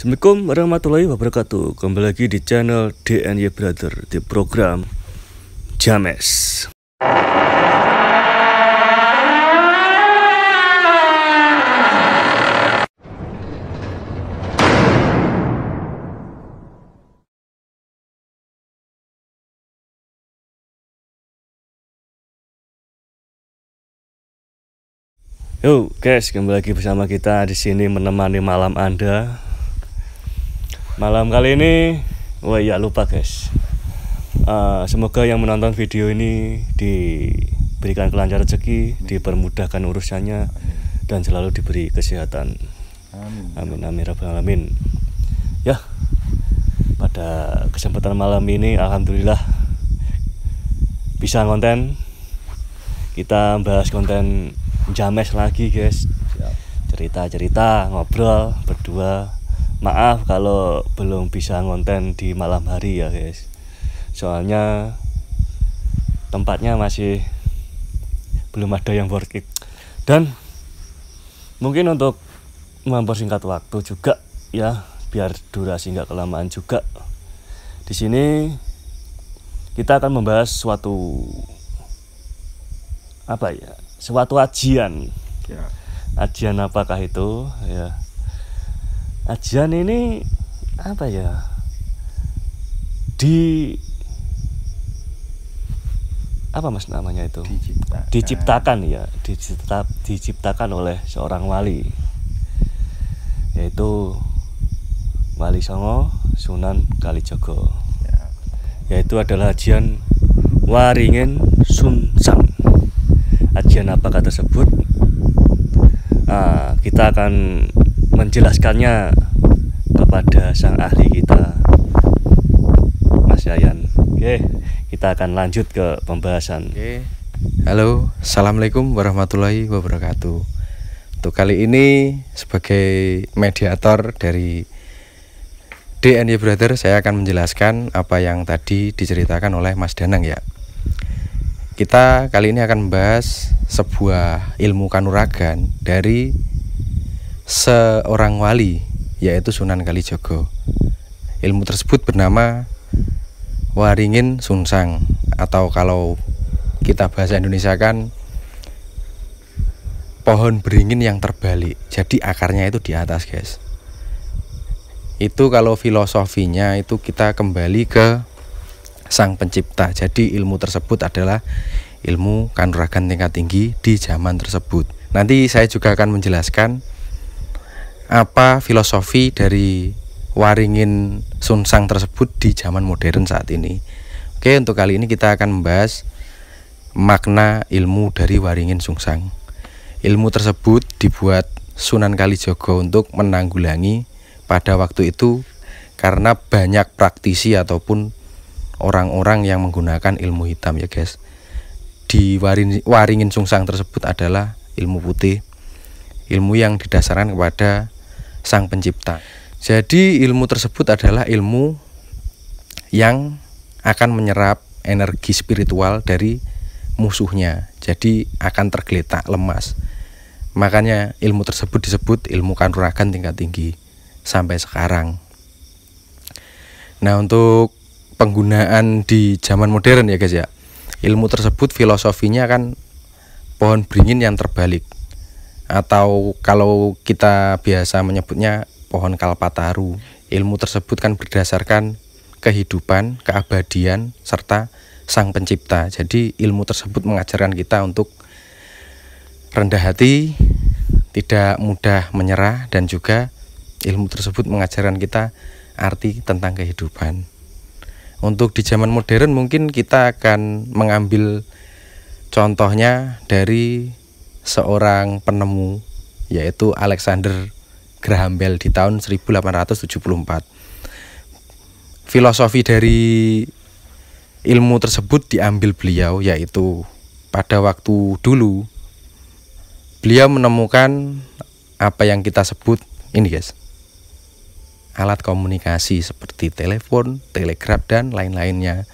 Assalamualaikum warahmatullahi wabarakatuh. Kembali lagi di channel DNY Brother di program James. Yo guys, kembali lagi bersama kita di sini menemani malam Anda. Malam kali ini, lupa guys. Semoga yang menonton video ini diberikan kelancaran rezeki, dipermudahkan urusannya, dan selalu diberi kesehatan. Amin amin rabbal alamin. Ya, pada kesempatan malam ini, alhamdulillah bisa konten. Kita bahas konten James lagi guys, cerita-cerita, ngobrol berdua. Maaf kalau belum bisa ngonten di malam hari ya guys, soalnya tempatnya masih belum ada yang worth it. Dan mungkin untuk mempersingkat waktu juga ya, biar durasi nggak kelamaan juga, di sini kita akan membahas suatu ajian. Ajian apakah itu ya? Ajian ini diciptakan oleh seorang wali, yaitu Wali Songo Sunan Kalijaga. Yaitu adalah ajian Waringin Sunsang. Ajian apakah tersebut? Kita akan menjelaskannya kepada sang ahli kita, Mas Yayan. Oke, kita akan lanjut ke pembahasan. Halo, assalamualaikum warahmatullahi wabarakatuh. Untuk kali ini sebagai mediator dari DNY Brother, saya akan menjelaskan apa yang tadi diceritakan oleh Mas Danang ya. Kita kali ini akan membahas sebuah ilmu kanuragan dari seorang wali, yaitu Sunan Kalijaga. Ilmu tersebut bernama Waringin Sunsang, atau kalau kita bahasa Indonesia kan pohon beringin yang terbalik. Jadi akarnya itu di atas guys. Itu kalau filosofinya itu kita kembali ke Sang Pencipta. Jadi ilmu tersebut adalah ilmu kanuragan tingkat tinggi di zaman tersebut. Nanti saya juga akan menjelaskan apa filosofi dari Waringin Sunsang tersebut di zaman modern saat ini. Oke, untuk kali ini kita akan membahas makna ilmu dari Waringin Sunsang. Ilmu tersebut dibuat Sunan Kalijaga untuk menanggulangi pada waktu itu karena banyak praktisi ataupun orang-orang yang menggunakan ilmu hitam ya guys. Di Waringin Sunsang tersebut adalah ilmu putih, ilmu yang didasarkan kepada Sang Pencipta. Jadi ilmu tersebut adalah ilmu yang akan menyerap energi spiritual dari musuhnya, jadi akan tergeletak lemas. Makanya ilmu tersebut disebut ilmu kanuragan tingkat tinggi sampai sekarang. Nah, untuk penggunaan di zaman modern ya guys ya, ilmu tersebut filosofinya kan pohon beringin yang terbalik, atau kalau kita biasa menyebutnya pohon kalpataru. Ilmu tersebut kan berdasarkan kehidupan, keabadian, serta Sang Pencipta. Jadi ilmu tersebut mengajarkan kita untuk rendah hati, tidak mudah menyerah, dan juga ilmu tersebut mengajarkan kita arti tentang kehidupan. Untuk di zaman modern mungkin kita akan mengambil contohnya dari seorang penemu, yaitu Alexander Graham Bell di tahun 1874. Filosofi dari ilmu tersebut diambil beliau, yaitu pada waktu dulu beliau menemukan apa yang kita sebut ini guys, alat komunikasi seperti telepon, telegraf, dan lain-lainnya.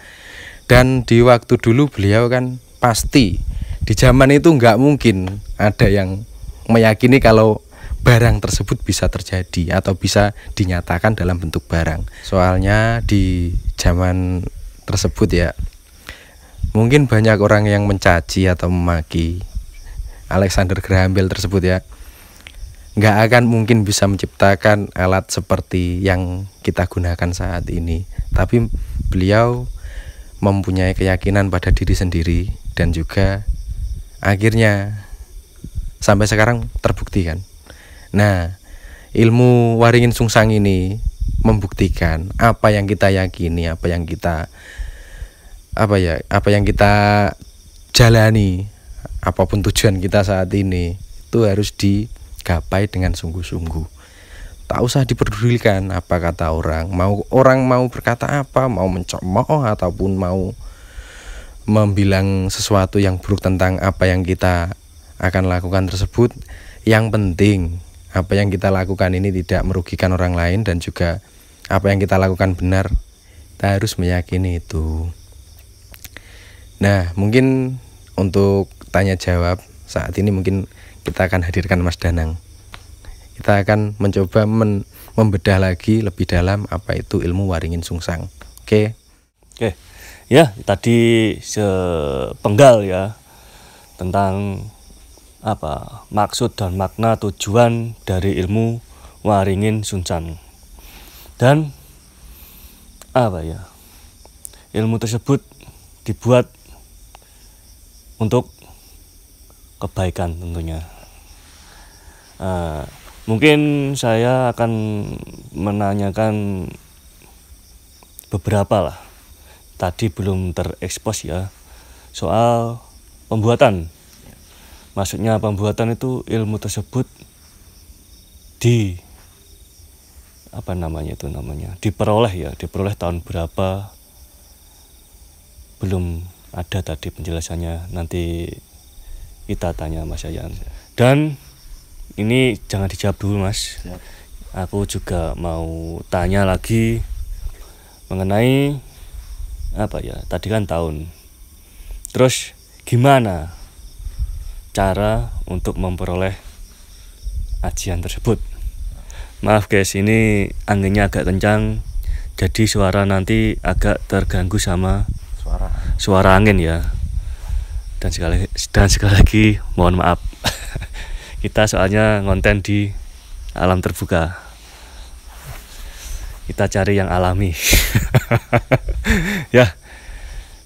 Dan di waktu dulu beliau kan pasti di zaman itu nggak mungkin ada yang meyakini kalau barang tersebut bisa terjadi atau bisa dinyatakan dalam bentuk barang. Soalnya di zaman tersebut ya, mungkin banyak orang yang mencaci atau memaki Alexander Graham Bell tersebut ya. Nggak akan mungkin bisa menciptakan alat seperti yang kita gunakan saat ini. Tapi beliau mempunyai keyakinan pada diri sendiri dan juga akhirnya sampai sekarang terbukti kan. Nah, ilmu Waringin Sungsang ini membuktikan apa yang kita yakini, apa yang kita jalani, apapun tujuan kita saat ini itu harus digapai dengan sungguh-sungguh. Tak usah diperdulikan apa kata orang. Orang mau berkata apa, mau mencemooh ataupun mau membilang sesuatu yang buruk tentang apa yang kita akan lakukan tersebut. Yang penting apa yang kita lakukan ini tidak merugikan orang lain dan juga apa yang kita lakukan benar. Kita harus meyakini itu. Nah, mungkin untuk tanya jawab saat ini mungkin kita akan hadirkan Mas Danang. Kita akan mencoba membedah lagi lebih dalam apa itu ilmu Waringin Sungsang. Oke. Ya, tadi sepenggal ya tentang apa maksud dan makna tujuan dari ilmu Waringin Sungsang. Dan apa ya? Ilmu tersebut dibuat untuk kebaikan tentunya. Mungkin saya akan menanyakan beberapa lah. Tadi belum terekspos ya soal pembuatan. Maksudnya pembuatan itu ilmu tersebut diperoleh tahun berapa, belum ada tadi penjelasannya. Nanti kita tanya Mas Yayan. Dan ini jangan dijawab dulu Mas. Aku juga mau tanya lagi mengenai tadi kan tahun. Terus gimana cara untuk memperoleh ajian tersebut? Maaf guys, ini anginnya agak kencang, jadi suara nanti agak terganggu sama suara angin ya. Dan sekali lagi mohon maaf. Kita soalnya ngonten di alam terbuka. Kita cari yang alami. Ya.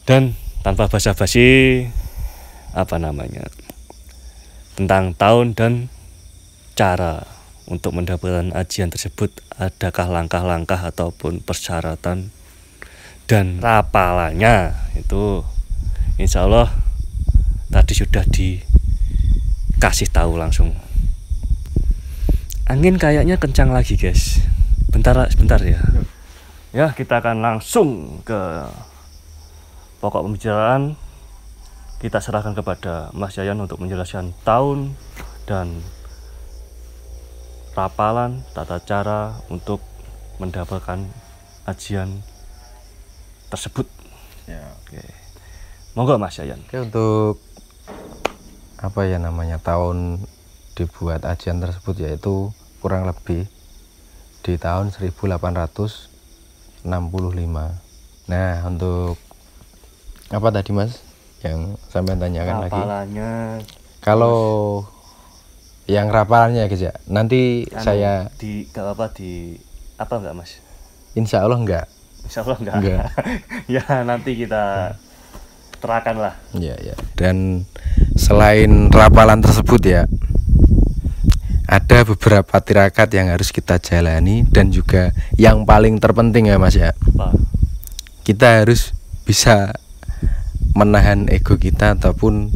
Dan tanpa basa-basi tentang tahun dan cara untuk mendapatkan ajian tersebut, adakah langkah-langkah ataupun persyaratan dan rapalannya? Itu insya Allah tadi sudah dikasih tahu langsung. Angin kayaknya kencang lagi guys. Sebentar ya. Ya, kita akan langsung ke pokok pembicaraan. Kita serahkan kepada Mas Yayan untuk menjelaskan tahun dan rapalan tata cara untuk mendapatkan ajian tersebut. Ya. Oke. Monggo Mas Yayan. Oke, untuk tahun dibuat ajian tersebut yaitu kurang lebih di tahun 1865. Nah, untuk apa tadi Mas yang sampai tanyakan lagi? Rapalannya. Kalau yang rapalannya guys ya, nanti saya enggak Mas? Insya Allah enggak. Insya Allah enggak. Ya, nanti kita terakan lah. Iya. Dan selain rapalan tersebut ya, ada beberapa tirakat yang harus kita jalani dan juga yang paling terpenting ya Mas ya. Apa? Kita harus bisa menahan ego kita ataupun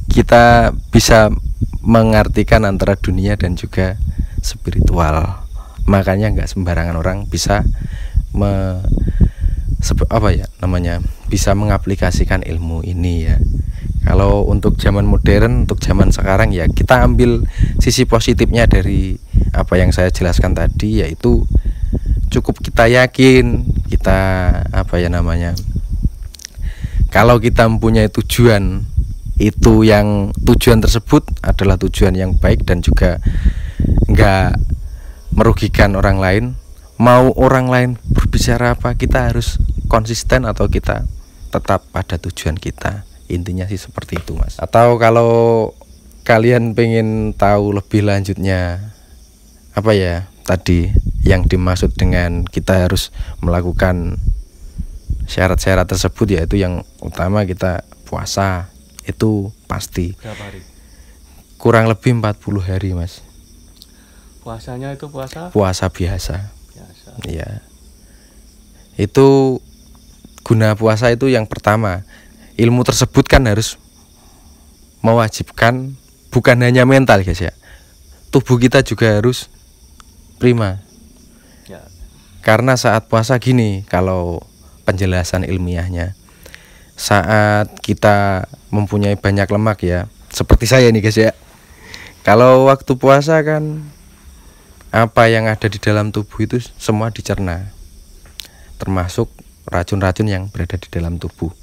kita bisa mengartikan antara dunia dan juga spiritual. Makanya nggak sembarangan orang bisa bisa mengaplikasikan ilmu ini ya. Kalau untuk zaman modern, untuk zaman sekarang ya kita ambil sisi positifnya dari apa yang saya jelaskan tadi, yaitu cukup kita yakin, kita kalau kita mempunyai tujuan itu yang tujuan tersebut adalah tujuan yang baik dan juga nggak merugikan orang lain, mau orang lain berbicara apa, kita harus konsisten atau kita tetap pada tujuan kita. Intinya sih seperti itu, Mas. Atau kalau kalian pengen tahu lebih lanjutnya apa ya tadi yang dimaksud dengan kita harus melakukan syarat-syarat tersebut, yaitu yang utama kita puasa, itu pasti. Berapa hari? Kurang lebih 40 hari, Mas. Puasanya itu puasa? Puasa biasa. Biasa. Iya. Itu guna puasa itu yang pertama, ilmu tersebut kan harus mewajibkan bukan hanya mental, guys ya. Tubuh kita juga harus prima. Ya. Karena saat puasa gini, kalau penjelasan ilmiahnya, saat kita mempunyai banyak lemak ya, seperti saya nih guys ya, kalau waktu puasa kan apa yang ada di dalam tubuh itu semua dicerna, termasuk racun-racun yang berada di dalam tubuh.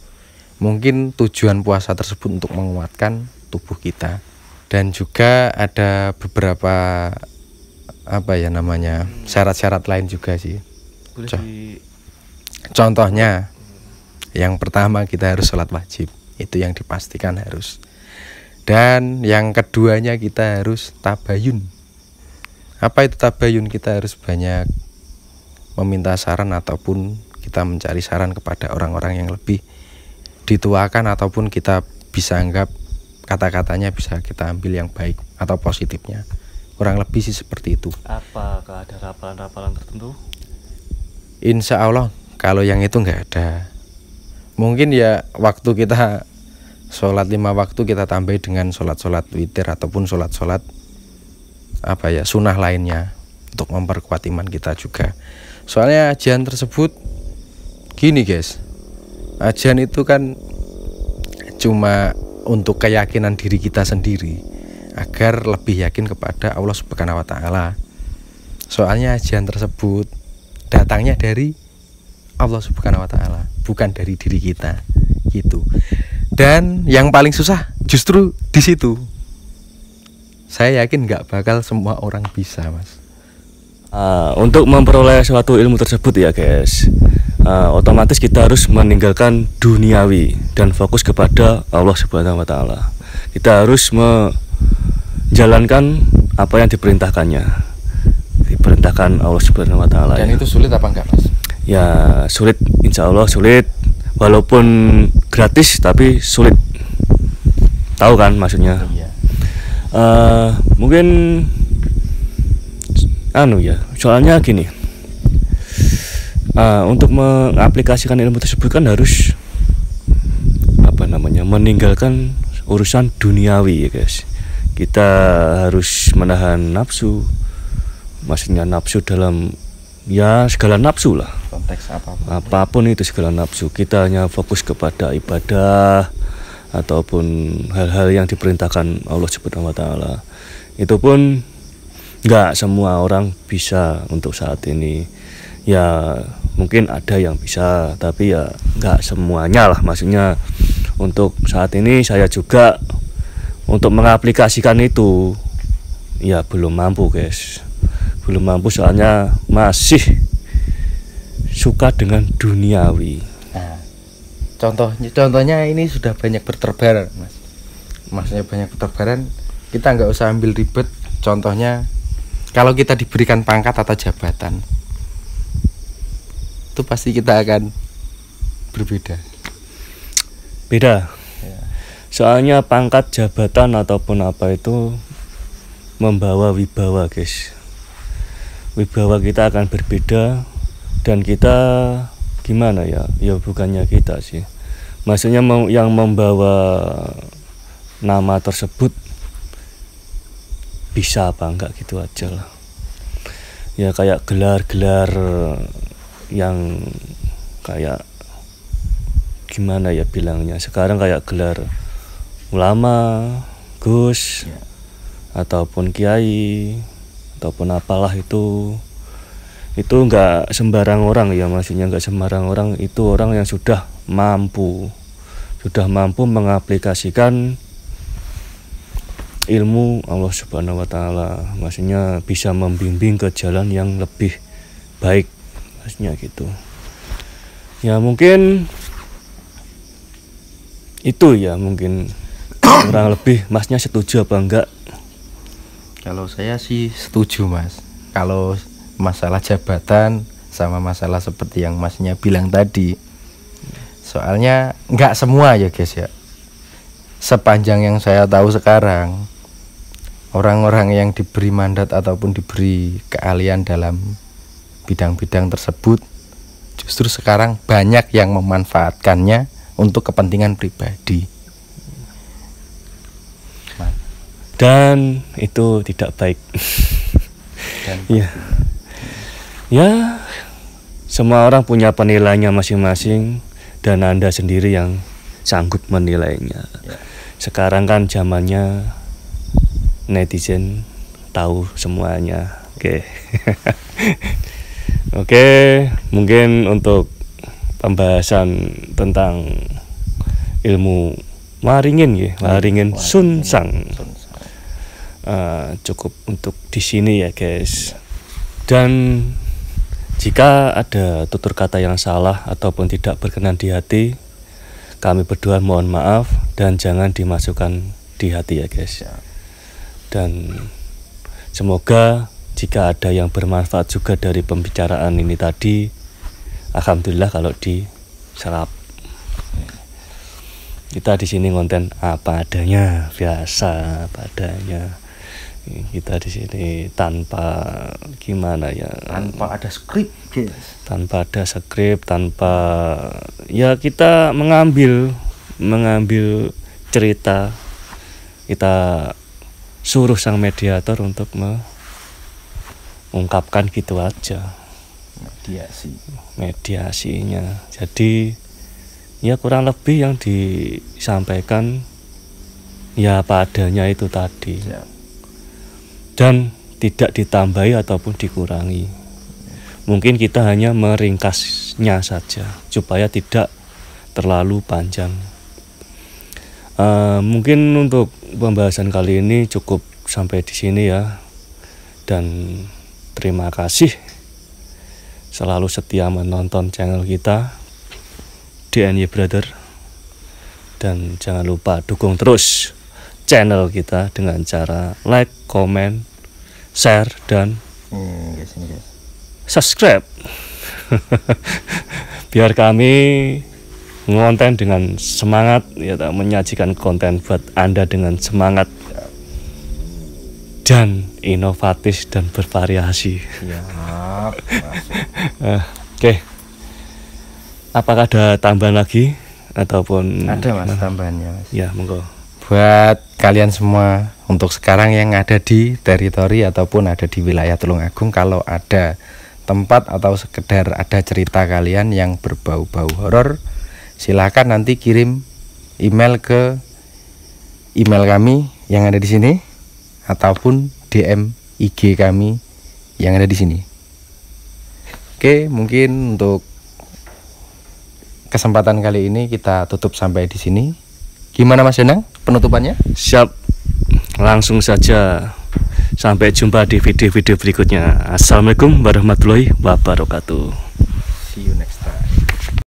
Mungkin tujuan puasa tersebut untuk menguatkan tubuh kita. Dan juga ada beberapa apa ya namanya syarat-syarat lain juga sih. Contohnya yang pertama kita harus sholat wajib, itu yang dipastikan harus. Dan yang keduanya kita harus tabayun. Apa itu tabayun? Kita harus banyak meminta saran ataupun kita mencari saran kepada orang-orang yang lebih dituakan, ataupun kita bisa anggap kata-katanya bisa kita ambil yang baik atau positifnya. Kurang lebih sih seperti itu. Apakah ada rapalan-rapalan tertentu? Insya Allah kalau yang itu nggak ada. Mungkin ya waktu kita sholat 5 waktu kita tambahi dengan sholat-sholat witir ataupun sholat-sholat apa ya sunnah lainnya untuk memperkuat iman kita juga. Soalnya ajian tersebut gini guys, ajian itu kan cuma untuk keyakinan diri kita sendiri agar lebih yakin kepada Allah Subhanahu wa taala. Soalnya ajian tersebut datangnya dari Allah Subhanahu wa taala, bukan dari diri kita gitu. Dan yang paling susah justru di situ. Saya yakin nggak bakal semua orang bisa, Mas. Untuk memperoleh suatu ilmu tersebut ya guys, otomatis kita harus meninggalkan duniawi dan fokus kepada Allah Subhanahu wa taala. Kita harus menjalankan apa yang diperintahkannya, diperintahkan Allah Subhanahu wa taala. Dan ya. Itu sulit apa enggak, Mas? Ya sulit, insya Allah sulit, walaupun gratis tapi sulit. Tahu kan maksudnya? Iya. Mungkin ya, soalnya gini, untuk mengaplikasikan ilmu tersebut kan harus meninggalkan urusan duniawi ya guys. Kita harus menahan nafsu, maksudnya nafsu dalam ya segala nafsu lah, Konteks apapun itu segala nafsu. Kita hanya fokus kepada ibadah ataupun hal-hal yang diperintahkan Allah Subhanahu wa taala. Itu pun nggak semua orang bisa untuk saat ini. Ya mungkin ada yang bisa, tapi ya nggak semuanya lah. Maksudnya untuk saat ini saya juga untuk mengaplikasikan itu ya belum mampu guys. Belum mampu soalnya masih suka dengan duniawi. Nah, contohnya ini sudah banyak berterbaran, Mas. Maksudnya banyak berterbaran, kita nggak usah ambil ribet. Contohnya kalau kita diberikan pangkat atau jabatan, itu pasti kita akan berbeda. Beda. Ya. Soalnya pangkat, jabatan ataupun apa itu membawa wibawa guys. Wibawa kita akan berbeda, dan kita gimana ya? Ya bukannya kita sih. Maksudnya yang membawa nama tersebut bisa apa enggak gitu aja lah. Ya kayak gelar-gelar yang kayak gimana ya bilangnya, sekarang kayak gelar ulama, Gus, Ya. ataupun kiai ataupun apalah itu enggak sembarang orang ya, maksudnya enggak sembarang orang, itu orang yang sudah mampu mengaplikasikan ilmu Allah Subhanahu wa taala, maksudnya bisa membimbing ke jalan yang lebih baik, maksudnya gitu. Ya mungkin itu ya, mungkin kurang lebih Masnya setuju apa enggak? Kalau saya sih setuju Mas. Kalau masalah jabatan sama masalah seperti yang Masnya bilang tadi, soalnya nggak semua ya guys ya. Sepanjang yang saya tahu sekarang, orang-orang yang diberi mandat ataupun diberi keahlian dalam bidang-bidang tersebut justru sekarang banyak yang memanfaatkannya untuk kepentingan pribadi. Dan itu tidak baik. Ya. Ya, semua orang punya penilaiannya masing-masing dan Anda sendiri yang sanggup menilainya. Sekarang kan zamannya netizen tahu semuanya. Oke. Oke, mungkin untuk pembahasan tentang ilmu waringin ya, waringin sunsang. Cukup untuk di sini ya guys. Dan jika ada tutur kata yang salah ataupun tidak berkenan di hati, kami berdua mohon maaf dan jangan dimasukkan di hati ya guys. Dan semoga jika ada yang bermanfaat juga dari pembicaraan ini tadi, alhamdulillah kalau diserap. Kita di sini konten apa adanya, biasa apa adanya. Kita di sini tanpa gimana ya, tanpa ada skrip guys. Tanpa ada skrip, tanpa ya kita mengambil cerita, kita suruh sang mediator untuk mengungkapkan gitu aja, mediasinya. Jadi ya kurang lebih yang disampaikan ya apa adanya itu tadi. Dan tidak ditambahi ataupun dikurangi. Mungkin kita hanya meringkasnya saja supaya tidak terlalu panjang. Mungkin untuk pembahasan kali ini cukup sampai di sini ya. Dan terima kasih selalu setia menonton channel kita DNY Brother. Dan jangan lupa dukung terus channel kita dengan cara like, comment, share, dan subscribe. Biar kami ngonten dengan semangat ya, menyajikan konten buat Anda dengan semangat dan inovatif dan bervariasi. Oke. Apakah ada tambahan lagi ataupun ada Mas tambahannya Mas? Ya monggo. Buat kalian semua untuk sekarang yang ada di teritori ataupun ada di wilayah Tulungagung, kalau ada tempat atau sekedar ada cerita kalian yang berbau-bau horor, silakan nanti kirim email ke email kami yang ada di sini ataupun DM IG kami yang ada di sini. Oke, mungkin untuk kesempatan kali ini kita tutup sampai di sini. Gimana Mas Danang penutupannya? Siap, langsung saja. Sampai jumpa di video-video berikutnya. Assalamualaikum warahmatullahi wabarakatuh. See you next time.